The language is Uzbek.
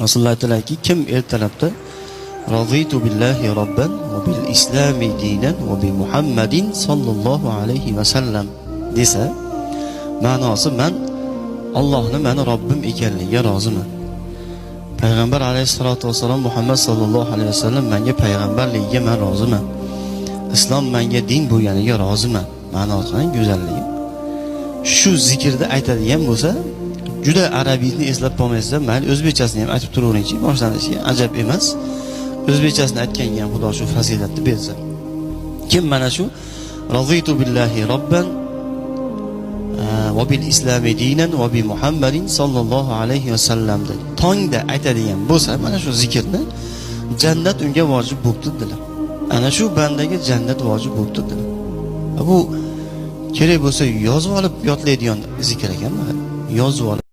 Rasululloh aytdilarki, kim ertalabda Raditu billahi robban va bil islami dinan va bi Muhammadin sallallohu alayhi va sallam desa, ma'nosi men Allohni meni Robbim ekanligiga roziman. Payg'ambar alayhisolatu vasallam Muhammad sallallohu alayhi vasallam menga payg'ambarligiga men roziman. Islom menga din bo'lganiga roziman. Ma'nosi ham go'zalligi. Shu zikrda aytadigan bo'lsa, juda arabiyni eslab qolmaysiz, mayli o'zbekchasini ham aytib turaveringchi, boshlanishga ajab emas. O'zbekchasini aytganga ham Xudo shu fazilatni bersa. Kim mana shu Raditu billahi robban va bil islami dinan va bi Muhammadin sallallohu alayhi va sallamda tongda aytadigan bo'lsa, mana shu zikrni jannat unga vojib bo'libdi dedilar. Ana shu bandaga jannat vojib bo'libdi dedilar. Bu kerak bo'lsa yozib olib yodlaydigan zikr ekan, yozib olib